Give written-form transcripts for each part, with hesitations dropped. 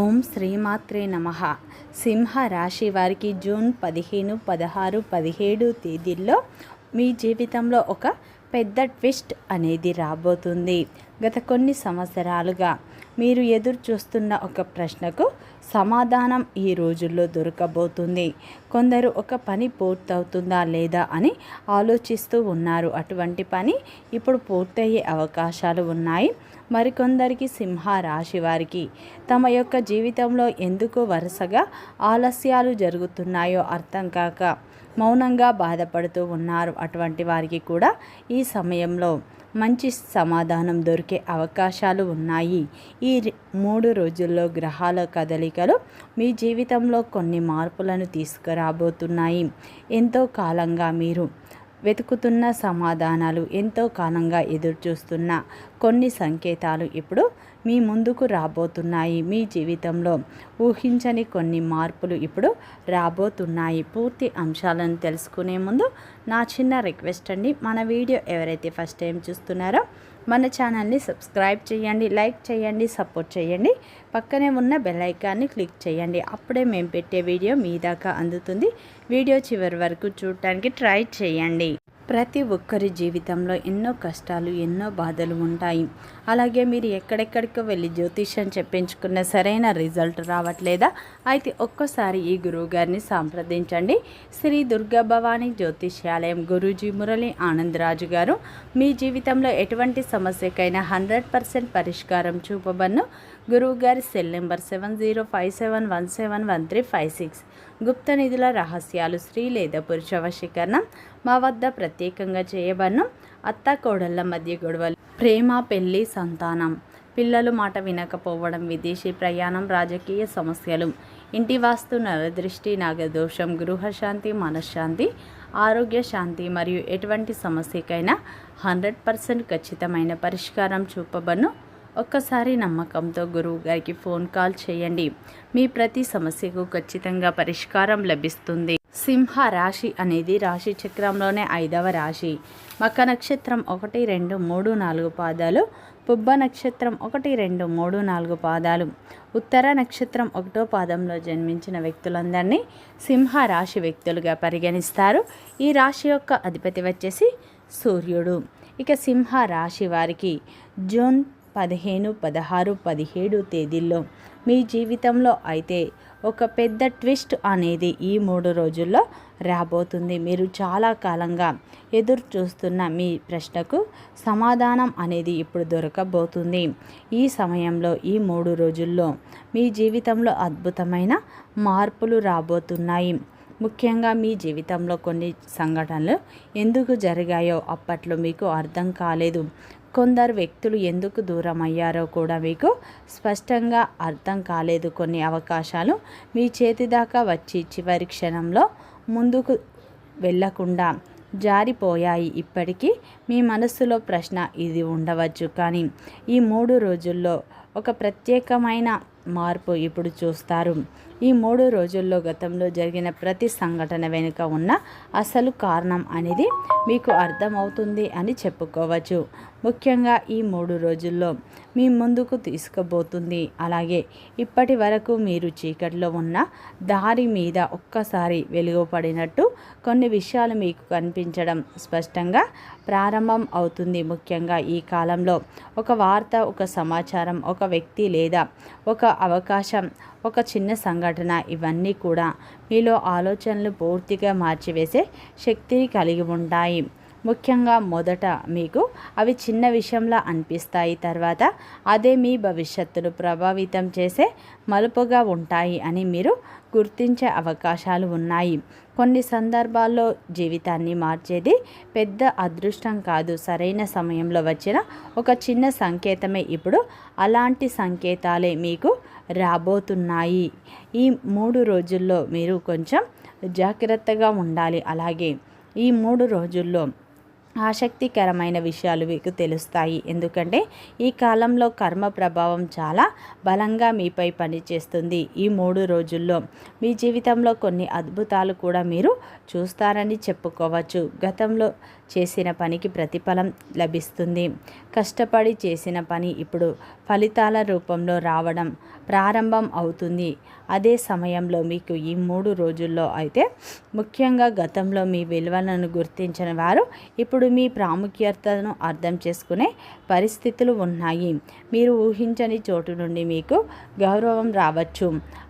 ఓం శ్రీమాత్రే నమః. సింహ రాశి వారికి జూన్ 15, 16, 17 తేదీల్లో మీ జీవితంలో ఒక పెద్ద ట్విస్ట్ అనేది రాబోతుంది. గత కొన్ని సంవత్సరాలుగా మీరు ఎదురు చూస్తున్న ఒక ప్రశ్నకు సమాధానం ఈ రోజుల్లో దొరకబోతుంది. కొందరు ఒక పని పూర్తవుతుందా లేదా అని ఆలోచిస్తూ ఉన్నారు. అటువంటి పని ఇప్పుడు పూర్తయ్యే అవకాశాలు ఉన్నాయి. మరికొందరికి సింహ రాశి వారికి తమ యొక్క జీవితంలో ఎందుకు వరుసగా ఆలస్యాలు జరుగుతున్నాయో అర్థం కాక మౌనంగా బాధపడుతూ ఉన్నారు. అటువంటి వారికి కూడా ఈ సమయంలో మంచి సమాధానం దొరికే అవకాశాలు ఉన్నాయి. ఈ 3 రోజుల్లో గ్రహాల కదలికలు మీ జీవితంలో కొన్ని మార్పులను తీసుకురాబోతున్నాయి. ఎంతో కాలంగా మీరు వెతుకుతున్న సమాధానాలు, ఎంతో కాలంగా ఎదురుచూస్తున్న కొన్ని సంకేతాలు ఇప్పుడు మీ ముందుకు రాబోతున్నాయి. మీ జీవితంలో ఊహించని కొన్ని మార్పులు ఇప్పుడు రాబోతున్నాయి. పూర్తి అంశాలను తెలుసుకునే ముందు నా చిన్న రిక్వెస్ట్ అండి, మన వీడియో ఎవరైతే ఫస్ట్ టైం చూస్తున్నారో మన ఛానల్ని సబ్స్క్రైబ్ చేయండి, లైక్ చేయండి, సపోర్ట్ చేయండి. పక్కనే ఉన్న బెల్ ఐకాన్ని క్లిక్ చేయండి. అప్పుడే మేము పెట్టే వీడియో మీ దాకా అందుతుంది. వీడియో చివరి వరకు చూడటానికి ట్రై చేయండి. ప్రతి ఒక్కరి జీవితంలో ఎన్నో కష్టాలు, ఎన్నో బాధలు ఉంటాయి. అలాగే మీరు ఎక్కడెక్కడికో వెళ్ళి జ్యోతిష్యం చెప్పించుకున్న సరైన రిజల్ట్ రావట్లేదా? అయితే ఒక్కసారి ఈ గురువు గారిని సంప్రదించండి. శ్రీ దుర్గా భవానీ జ్యోతిష్యాలయం గురూజీ మురళి ఆనందరాజు గారు మీ జీవితంలో ఎటువంటి సమస్యకైనా 100% పరిష్కారం చూపబన్ను. గురువు గారి సెల్ నెంబర్ 7057171356. గుప్త నిధుల రహస్యాలు, స్త్రీ లేదా పురుష వశీకరణం మా వద్ద ప్రత్యేకంగా చేయబన్ను. అత్త కోడళ్ళ మధ్య గొడవలు, ప్రేమ, పెళ్లి, సంతానం, పిల్లలు మాట వినకపోవడం, విదేశీ ప్రయాణం, రాజకీయ సమస్యలు, ఇంటి వాస్తు, నరదృష్టి, నాగదోషం, గృహశాంతి, మనశ్శాంతి, ఆరోగ్య శాంతి మరియు ఎటువంటి సమస్యకైనా 100% ఖచ్చితమైన పరిష్కారం చూపబను. ఒక్కసారి నమ్మకంతో గురువు గారికి ఫోన్ కాల్ చేయండి. మీ ప్రతి సమస్యకు ఖచ్చితంగా పరిష్కారం లభిస్తుంది. సింహ రాశి అనేది రాశి చక్రంలోనే 5వ రాశి. మక నక్షత్రం 1, 2, 3, 4 పాదాలు, పుబ్బ నక్షత్రం 1, 2, 3, 4 పాదాలు, ఉత్తర నక్షత్రం 1వ పాదంలో జన్మించిన వ్యక్తులందరినీ సింహ రాశి వ్యక్తులుగా పరిగణిస్తారు. ఈ రాశి యొక్క అధిపతి వచ్చేసి సూర్యుడు. ఇక సింహ రాశి వారికి జూన్ 15, 16, 17 తేదీల్లో మీ జీవితంలో అయితే ఒక పెద్ద ట్విస్ట్ అనేది ఈ 3 రోజుల్లో రాబోతుంది. మీరు చాలా కాలంగా ఎదురు చూస్తున్న మీ ప్రశ్నకు సమాధానం అనేది ఇప్పుడు దొరకబోతుంది. ఈ సమయంలో ఈ 3 రోజుల్లో మీ జీవితంలో అద్భుతమైన మార్పులు రాబోతున్నాయి. ముఖ్యంగా మీ జీవితంలో కొన్ని సంఘటనలు ఎందుకు జరిగాయో అప్పట్లో మీకు అర్థం కాలేదు. కొందరు వ్యక్తులు ఎందుకు దూరం అయ్యారో కూడా మీకు స్పష్టంగా అర్థం కాలేదు. కొన్ని అవకాశాలు మీ చేతి దాకా వచ్చి చివరి క్షణంలో ముందుకు వెళ్ళకుండా జారిపోయాయి. ఇప్పటికీ మీ మనస్సులో ప్రశ్న ఇది ఉండవచ్చు, కానీ ఈ 3 రోజుల్లో ఒక ప్రత్యేకమైన మార్పు ఇప్పుడు చూస్తారు. ఈ 3 రోజుల్లో గతంలో జరిగిన ప్రతి సంఘటన వెనుక ఉన్న అసలు కారణం అనేది మీకు అర్థమవుతుంది అని చెప్పుకోవచ్చు. ముఖ్యంగా ఈ 3 రోజుల్లో మీ ముందుకు తీసుకుపోతుంది. అలాగే ఇప్పటి వరకు మీరు చీకట్లో ఉన్న దారి మీద ఒక్కసారి వెలుగుపడినట్టు కొన్ని విషయాలు మీకు కనిపించడం స్పష్టంగా ప్రారంభం అవుతుంది. ముఖ్యంగా ఈ కాలంలో ఒక వార్త, ఒక సమాచారం, ఒక వ్యక్తి లేదా ఒక అవకాశం, ఒక చిన్న సంఘటన, ఇవన్నీ కూడా మీలో ఆలోచనలు పూర్తిగా మార్చివేసే శక్తిని కలిగి ఉంటాయి. ముఖ్యంగా మొదట మీకు అవి చిన్న విషయంలా అనిపిస్తాయి. తర్వాత అదే మీ భవిష్యత్తును ప్రభావితం చేసే మలుపుగా ఉంటాయి అని మీరు గుర్తించే అవకాశాలు ఉన్నాయి. కొన్ని సందర్భాల్లో జీవితాన్ని మార్చేది పెద్ద అదృష్టం కాదు, సరైన సమయంలో వచ్చిన ఒక చిన్న సంకేతమే. ఇప్పుడు అలాంటి సంకేతాలే మీకు రాబోతున్నాయి. ఈ 3 రోజుల్లో మీరు కొంచెం జాగ్రత్తగా ఉండాలి. అలాగే ఈ 3 రోజుల్లో ఆసక్తికరమైన విషయాలు మీకు తెలుస్తాయి. ఎందుకంటే ఈ కాలంలో కర్మ ప్రభావం చాలా బలంగా మీపై పనిచేస్తుంది. ఈ 3 రోజుల్లో మీ జీవితంలో కొన్ని అద్భుతాలు కూడా మీరు చూస్తారని చెప్పుకోవచ్చు. గతంలో చేసిన పనికి ప్రతిఫలం లభిస్తుంది. కష్టపడి చేసిన పని ఇప్పుడు ఫలితాల రూపంలో రావడం ప్రారంభం అవుతుంది. అదే సమయంలో మీకు ఈ 3 రోజుల్లో అయితే ముఖ్యంగా గతంలో మీ విలువలను గుర్తించిన వారు ఇప్పుడు మీ ప్రాముఖ్యతను అర్థం చేసుకునే పరిస్థితులు ఉన్నాయి. మీరు ఊహించని చోటు నుండి మీకు గౌరవం రావచ్చు.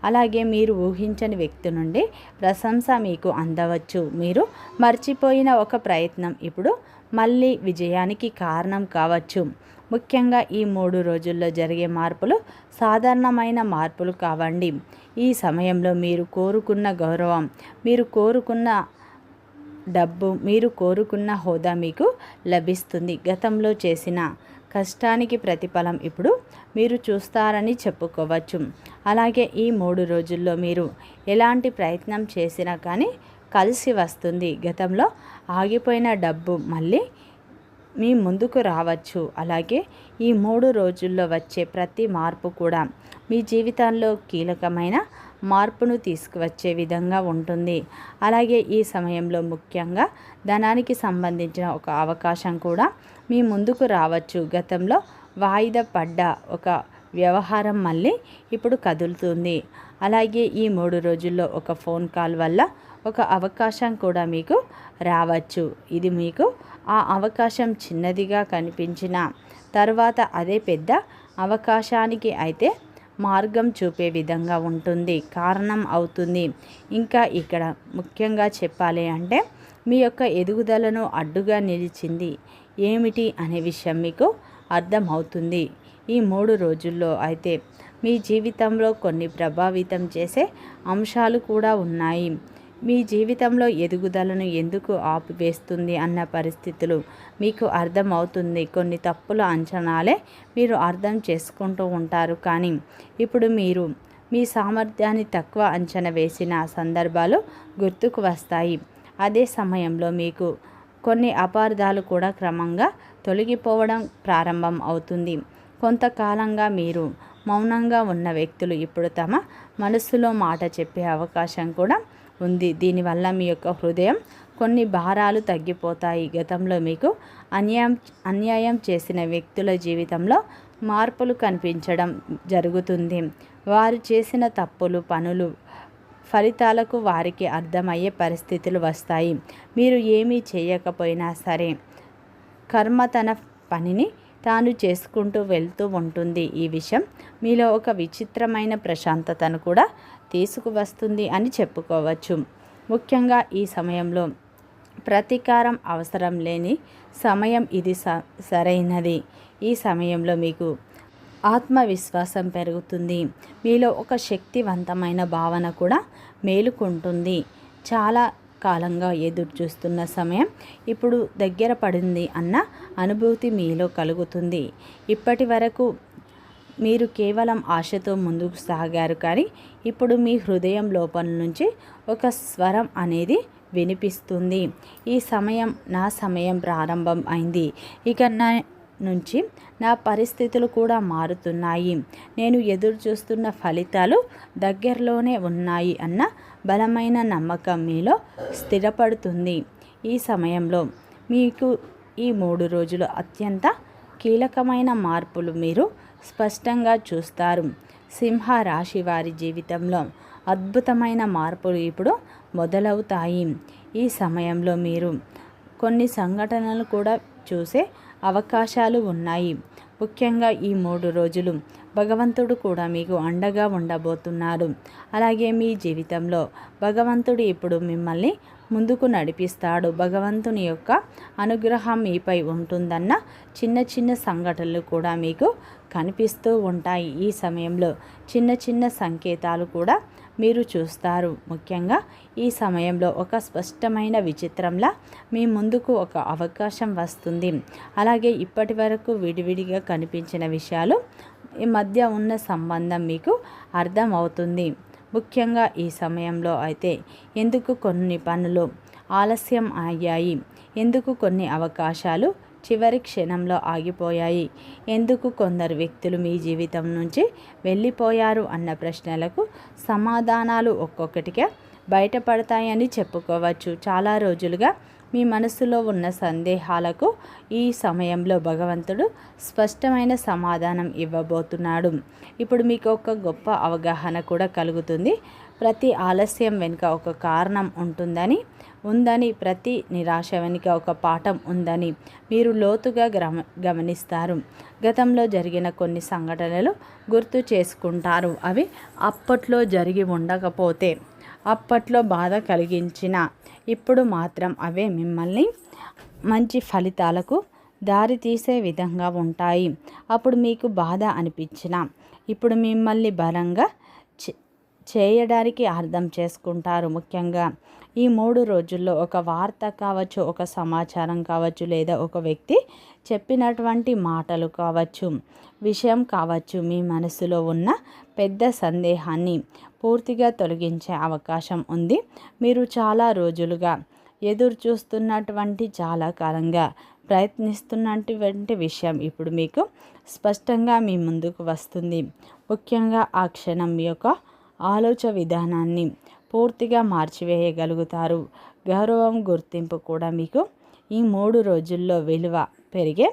అలాగే మీరు ఊహించని వ్యక్తి నుండి ప్రశంస మీకు అందవచ్చు. మీరు మర్చిపోయిన ఒక ప్రయత్నం ఇప్పుడు మళ్ళీ విజయానికి కారణం కావచ్చు. ముఖ్యంగా ఈ 3 రోజుల్లో జరిగే మార్పులు సాధారణమైన మార్పులు కావండి. ఈ సమయంలో మీరు కోరుకున్న గౌరవం, మీరు కోరుకున్న డబ్బు, మీరు కోరుకున్న హోదా మీకు లభిస్తుంది. గతంలో చేసిన కష్టానికి ప్రతిఫలం ఇప్పుడు మీరు చూస్తారని చెప్పుకోవచ్చు. అలాగే ఈ 3 రోజుల్లో మీరు ఎలాంటి ప్రయత్నం చేసినా కానీ కలిసి వస్తుంది. గతంలో ఆగిపోయిన డబ్బు మళ్ళీ మీ ముందుకు రావచ్చు. అలాగే ఈ 3 రోజుల్లో వచ్చే ప్రతి మార్పు కూడా మీ జీవితంలో కీలకమైన మార్పును తీసుకువచ్చే విధంగా ఉంటుంది. అలాగే ఈ సమయంలో ముఖ్యంగా ధనానికి సంబంధించిన ఒక అవకాశం కూడా మీ ముందుకు రావచ్చు. గతంలో వాయిదా పడ్డ ఒక వ్యవహారం మళ్ళీ ఇప్పుడు కదులుతుంది. అలాగే ఈ 3 రోజుల్లో ఒక ఫోన్ కాల్ వల్ల ఒక అవకాశం కూడా మీకు రావచ్చు. ఇది మీకు ఆ అవకాశం చిన్నదిగా కనిపించిన తర్వాత అదే పెద్ద అవకాశానికి అయితే మార్గం చూపే విధంగా ఉంటుంది, కారణం అవుతుంది. ఇంకా ఇక్కడ ముఖ్యంగా చెప్పాలి అంటే మీ యొక్క ఎదుగుదలను అడ్డుగా నిలిచింది ఏమిటి అనే విషయం మీకు అర్థమవుతుంది. ఈ 3 రోజుల్లో అయితే మీ జీవితంలో కొన్ని ప్రభావితం చేసే అంశాలు కూడా ఉన్నాయి. మీ జీవితంలో ఎదుగుదలను ఎందుకు ఆపివేస్తుంది అన్న పరిస్థితులు మీకు అర్థమవుతుంది. కొన్ని తప్పుల అంచనాలే మీరు అర్థం చేసుకుంటూ ఉంటారు. కానీ ఇప్పుడు మీరు మీ సామర్థ్యాన్ని తక్కువ అంచనా వేసిన సందర్భాలు గుర్తుకు వస్తాయి. అదే సమయంలో మీకు కొన్ని అపార్థాలు కూడా క్రమంగా తొలగిపోవడం ప్రారంభం అవుతుంది. కొంతకాలంగా మీరు మౌనంగా ఉన్న వ్యక్తులు ఇప్పుడు తమ మనసులో మాట చెప్పే అవకాశం కూడా ఉంది. దీనివల్ల మీ యొక్క హృదయం కొన్ని భారాలు తగ్గిపోతాయి. గతంలో మీకు అన్యాయం చేసిన వ్యక్తుల జీవితంలో మార్పులు కనిపించడం జరుగుతుంది. వారు చేసిన తప్పులు పనులు ఫలితాలకు వారికి అర్థమయ్యే పరిస్థితులు వస్తాయి. మీరు ఏమీ చేయకపోయినా సరే కర్మ తన పనిని తాను చేసుకుంటూ వెళ్తూ ఉంటుంది. ఈ విషయం మీలో ఒక విచిత్రమైన ప్రశాంతతను కూడా తీసుకువస్తుంది అని చెప్పుకోవచ్చు. ముఖ్యంగా ఈ సమయంలో ప్రతీకారం అవసరం లేని సమయం ఇది సరైనది. ఈ సమయంలో మీకు ఆత్మవిశ్వాసం పెరుగుతుంది. మీలో ఒక శక్తివంతమైన భావన కూడా మేలుకుంటుంది. చాలా కాలంగా ఎదురు చూస్తున్న సమయం ఇప్పుడు దగ్గర పడింది అన్న అనుభూతి మీలో కలుగుతుంది. ఇప్పటి వరకు మీరు కేవలం ఆశతో ముందుకు సాగారు, కానీ ఇప్పుడు మీ హృదయం లోపల నుంచి ఒక స్వరం అనేది వినిపిస్తుంది. ఈ సమయం నా సమయం ప్రారంభం అయింది. ఇక నా నుంచి నా పరిస్థితులు కూడా మారుతున్నాయి. నేను ఎదురు చూస్తున్న ఫలితాలు దగ్గరలోనే ఉన్నాయి అన్న బలమైన నమ్మకం మీలో స్థిరపడుతుంది. ఈ సమయంలో మీకు ఈ 3 రోజులు అత్యంత కీలకమైన మార్పులు మీరు స్పష్టంగా చూస్తారు. సింహ రాశి వారి జీవితంలో అద్భుతమైన మార్పులు ఇప్పుడు మొదలవుతాయి. ఈ సమయంలో మీరు కొన్ని సంఘటనలు కూడా చూసే అవకాశాలు ఉన్నాయి. ముఖ్యంగా ఈ 3 రోజులు భగవంతుడు కూడా మీకు అండగా ఉండబోతున్నారు. అలాగే మీ జీవితంలో భగవంతుడు ఇప్పుడు మిమ్మల్ని ముందుకు నడిపిస్తాడు. భగవంతుని యొక్క అనుగ్రహం మీపై ఉంటుందన్న చిన్న చిన్న సంఘటనలు కూడా మీకు కనిపిస్తూ ఉంటాయి. ఈ సమయంలో చిన్న చిన్న సంకేతాలు కూడా మీరు చూస్తారు. ముఖ్యంగా ఈ సమయంలో ఒక స్పష్టమైన విచిత్రంలా మీ ముందుకు ఒక అవకాశం వస్తుంది. అలాగే ఇప్పటి వరకు విడివిడిగా కనిపించిన విషయాలు ఈ మధ్య ఉన్న సంబంధం మీకు అర్థమవుతుంది. ముఖ్యంగా ఈ సమయంలో అయితే ఎందుకు కొన్ని పనులు ఆలస్యం అయ్యాయి, ఎందుకు కొన్ని అవకాశాలు చివరి క్షణంలో ఆగిపోయాయి, ఎందుకు కొందరు వ్యక్తులు మీ జీవితం నుంచి వెళ్ళిపోయారు అన్న ప్రశ్నలకు సమాధానాలు ఒక్కొక్కటిగా బయటపడతాయని చెప్పుకోవచ్చు. చాలా రోజులుగా మీ మనసులో ఉన్న సందేహాలకు ఈ సమయంలో భగవంతుడు స్పష్టమైన సమాధానం ఇవ్వబోతున్నాడు. ఇప్పుడు మీకు ఒక గొప్ప అవగాహన కూడా కలుగుతుంది. ప్రతి ఆలస్యం వెనుక ఒక కారణం ఉందని, ప్రతి నిరాశ వెనుక ఒక పాఠం ఉందని మీరు లోతుగా గమనిస్తారు. గతంలో జరిగిన కొన్ని సంఘటనలు గుర్తు చేసుకుంటారు. అవి అప్పట్లో జరిగి ఉండకపోతే, అప్పట్లో బాధ కలిగించిన, ఇప్పుడు మాత్రం అవే మిమ్మల్ని మంచి ఫలితాలకు దారి తీసే విధంగా ఉంటాయి. అప్పుడు మీకు బాధ అనిపించిన, ఇప్పుడు మిమ్మల్ని బలంగా చేయడానికి అర్థం చేసుకుంటారు. ముఖ్యంగా ఈ 3 రోజుల్లో ఒక వార్త కావచ్చు, ఒక సమాచారం కావచ్చు, లేదా ఒక వ్యక్తి చెప్పినటువంటి మాటలు కావచ్చు, విషయం కావచ్చు, మీ మనసులో ఉన్న పెద్ద సందేహాన్ని పూర్తిగా తొలగించే అవకాశం ఉంది. మీరు చాలా రోజులుగా ఎదురు చూస్తున్నటువంటి, చాలా కాలంగా ప్రయత్నిస్తున్నటువంటి విషయం ఇప్పుడు మీకు స్పష్టంగా మీ ముందుకు వస్తుంది. ముఖ్యంగా ఆ క్షణం మీ యొక్క ఆలోచన విధానాన్ని పూర్తిగా మార్చివేయగలుగుతారు. గౌరవం, గుర్తింపు కూడా మీకు ఈ 3 రోజుల్లో విలువ పెరిగే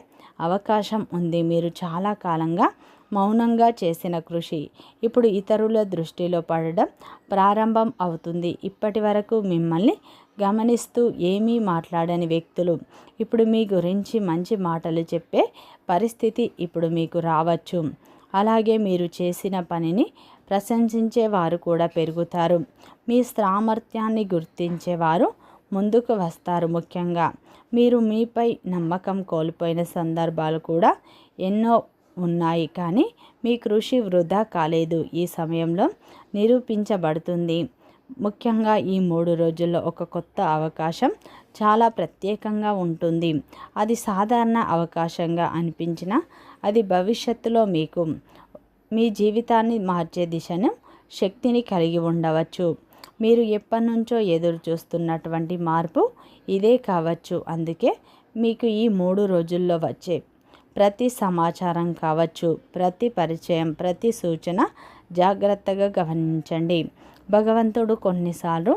అవకాశం ఉంది. మీరు చాలా కాలంగా మౌనంగా చేసిన కృషి ఇప్పుడు ఇతరుల దృష్టిలో పడడం ప్రారంభం అవుతుంది. ఇప్పటి వరకు మిమ్మల్ని గమనిస్తూ ఏమీ మాట్లాడని వ్యక్తులు ఇప్పుడు మీ గురించి మంచి మాటలు చెప్పే పరిస్థితి ఇప్పుడు మీకు రావచ్చు. అలాగే మీరు చేసిన పనిని ప్రశంసించేవారు కూడా పెరుగుతారు. మీ సామర్థ్యాన్ని గుర్తించేవారు ముందుకు వస్తారు. ముఖ్యంగా మీరు మీపై నమ్మకం కోల్పోయిన సందర్భాలు కూడా ఎన్నో ఉన్నాయి, కానీ మీ కృషి వృధా కాలేదు. ఈ సమయంలో నిరూపించబడుతుంది. ముఖ్యంగా ఈ 3 రోజుల్లో ఒక కొత్త అవకాశం చాలా ప్రత్యేకంగా ఉంటుంది. అది సాధారణ అవకాశంగా అనిపించినా అది భవిష్యత్తులో మీకు మీ జీవితాన్ని మార్చే దిశను, శక్తిని కలిగి ఉండవచ్చు. మీరు ఎప్పటి నుంచో ఎదురు చూస్తున్నటువంటి మార్పు ఇదే కావచ్చు. అందుకే మీకు ఈ 3 రోజుల్లో వచ్చే ప్రతి సమాచారం కావచ్చు, ప్రతి పరిచయం, ప్రతి సూచన జాగ్రత్తగా గమనించండి. భగవంతుడు కొన్నిసార్లు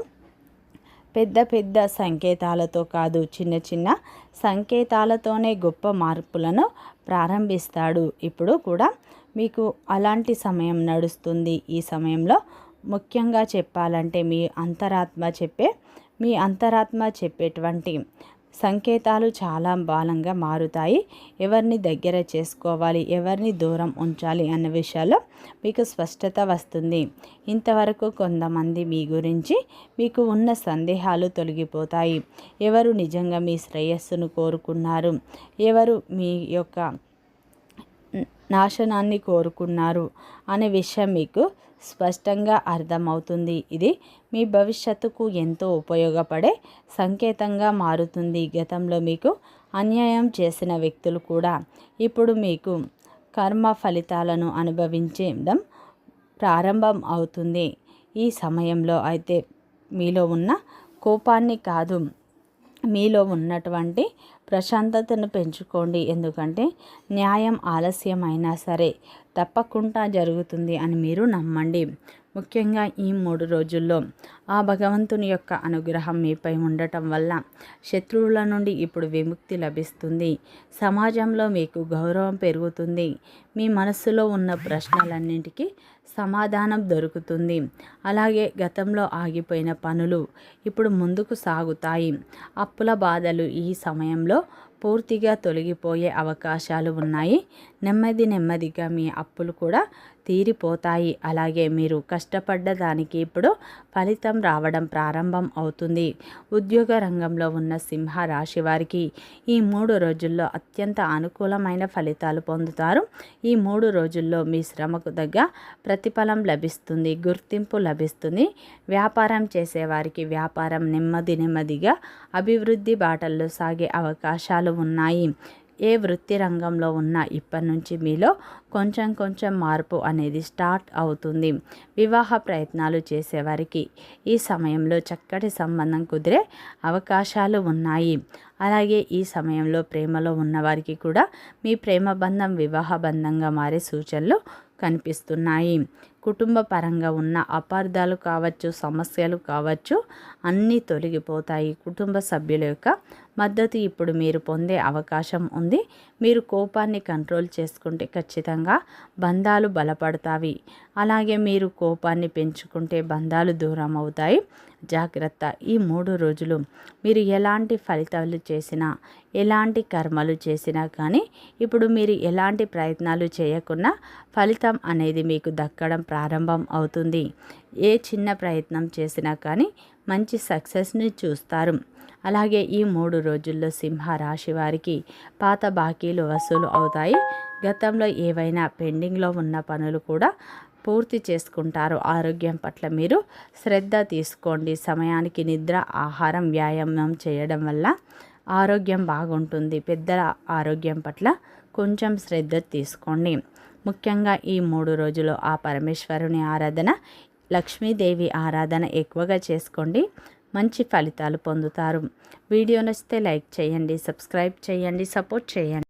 పెద్ద పెద్ద సంకేతాలతో కాదు, చిన్న చిన్న సంకేతాలతోనే గొప్ప మార్పులను ప్రారంభిస్తాడు. ఇప్పుడు కూడా మీకు అలాంటి సమయం నడుస్తుంది. ఈ సమయంలో ముఖ్యంగా చెప్పాలంటే మీ అంతరాత్మ చెప్పేటువంటి సంకేతాలు చాలా బలంగా మారుతాయి. ఎవరిని దగ్గర చేసుకోవాలి, ఎవరిని దూరం ఉంచాలి అన్న విషయాల్లో మీకు స్పష్టత వస్తుంది. ఇంతవరకు కొంతమంది మీ గురించి మీకు ఉన్న సందేహాలు తొలగిపోతాయి. ఎవరు నిజంగా మీ శ్రేయస్సును కోరుకున్నారు, ఎవరు మీ యొక్క నాశనాన్ని కోరుకున్నారు అనే విషయం మీకు స్పష్టంగా అర్థమవుతుంది. ఇది మీ భవిష్యత్తుకు ఎంతో ఉపయోగపడే సంకేతంగా మారుతుంది. గతంలో మీకు అన్యాయం చేసిన వ్యక్తులు కూడా ఇప్పుడు మీకు కర్మ ఫలితాలను అనుభవించడం ప్రారంభం అవుతుంది. ఈ సమయంలో అయితే మీలో ఉన్న కోపాన్ని కాదు, మీలో ఉన్నటువంటి ప్రశాంతతను పెంచుకోండి. ఎందుకంటే న్యాయం ఆలస్యమైనా సరే తప్పకుండా జరుగుతుంది అని మీరు నమ్మండి. ముఖ్యంగా ఈ 3 రోజుల్లో ఆ భగవంతుని యొక్క అనుగ్రహం మీపై ఉండటం వల్ల శత్రువుల నుండి ఇప్పుడు విముక్తి లభిస్తుంది. సమాజంలో మీకు గౌరవం పెరుగుతుంది. మీ మనస్సులో ఉన్న ప్రశ్నలన్నింటికీ సమాధానం దొరుకుతుంది. అలాగే గతంలో ఆగిపోయిన పనులు ఇప్పుడు ముందుకు సాగుతాయి. అప్పుల బాధలు ఈ సమయంలో పూర్తిగా తొలగిపోయే అవకాశాలు ఉన్నాయి. నెమ్మదిగా మీ అప్పులు కూడా తీరిపోతాయి. అలాగే మీరు కష్టపడ్డ దానికి ఇప్పుడు ఫలితం రావడం ప్రారంభం అవుతుంది. ఉద్యోగ రంగంలో ఉన్న సింహ రాశి వారికి ఈ 3 రోజుల్లో అత్యంత అనుకూలమైన ఫలితాలు పొందుతారు. ఈ 3 రోజుల్లో మీ శ్రమకు తగ్గ ప్రతిఫలం లభిస్తుంది, గుర్తింపు లభిస్తుంది. వ్యాపారం చేసేవారికి వ్యాపారం నెమ్మదిగా అభివృద్ధి బాటల్లో సాగే అవకాశాలు ఉన్నాయి. ఏ వృత్తి రంగంలో ఉన్నా ఇప్పటి నుంచి మీలో కొంచెం మార్పు అనేది స్టార్ట్ అవుతుంది. వివాహ ప్రయత్నాలు చేసేవారికి ఈ సమయంలో చక్కటి సంబంధం కుదిరే అవకాశాలు ఉన్నాయి. అలాగే ఈ సమయంలో ప్రేమలో ఉన్నవారికి కూడా మీ ప్రేమ బంధం వివాహ బంధంగా మారే సూచనలు కనిపిస్తున్నాయి. కుటుంబ పరంగా ఉన్న అపార్థాలు కావచ్చు, సమస్యలు కావచ్చు, అన్నీ తొలగిపోతాయి. కుటుంబ సభ్యుల యొక్క మద్దతు ఇప్పుడు మీరు పొందే అవకాశం ఉంది. మీరు కోపాన్ని కంట్రోల్ చేసుకుంటే ఖచ్చితంగా బంధాలు బలపడతాయి. అలాగే మీరు కోపాన్ని పెంచుకుంటే బంధాలు దూరం అవుతాయి. జాగ్రత్త. ఈ 3 రోజులు మీరు ఎలాంటి ఫలితాలు చేసినా, ఎలాంటి కర్మలు చేసినా కానీ ఇప్పుడు మీరు ఎలాంటి ప్రయత్నాలు చేయకున్నా ఫలితం అనేది మీకు దక్కడం ప్రారంభం అవుతుంది. ఏ చిన్న ప్రయత్నం చేసినా కానీ మంచి సక్సెస్ని చూస్తారు. అలాగే ఈ 3 రోజుల్లో సింహ రాశి వారికి పాత బాకీలు వసూలు అవుతాయి. గతంలో ఏవైనా పెండింగ్లో ఉన్న పనులు కూడా పూర్తి చేసుకుంటారు. ఆరోగ్యం పట్ల మీరు శ్రద్ధ తీసుకోండి. సమయానికి నిద్ర, ఆహారం, వ్యాయామం చేయడం వల్ల ఆరోగ్యం బాగుంటుంది. పెద్దల ఆరోగ్యం పట్ల కొంచెం శ్రద్ధ తీసుకోండి. ముఖ్యంగా ఈ 3 రోజులు ఆ పరమేశ్వరుని ఆరాధన, లక్ష్మీదేవి ఆరాధన ఎక్కువగా చేసుకోండి. మంచి ఫలితాలు పొందుతారు. వీడియో నచ్చితే లైక్ చేయండి, సబ్స్క్రైబ్ చేయండి, సపోర్ట్ చేయండి.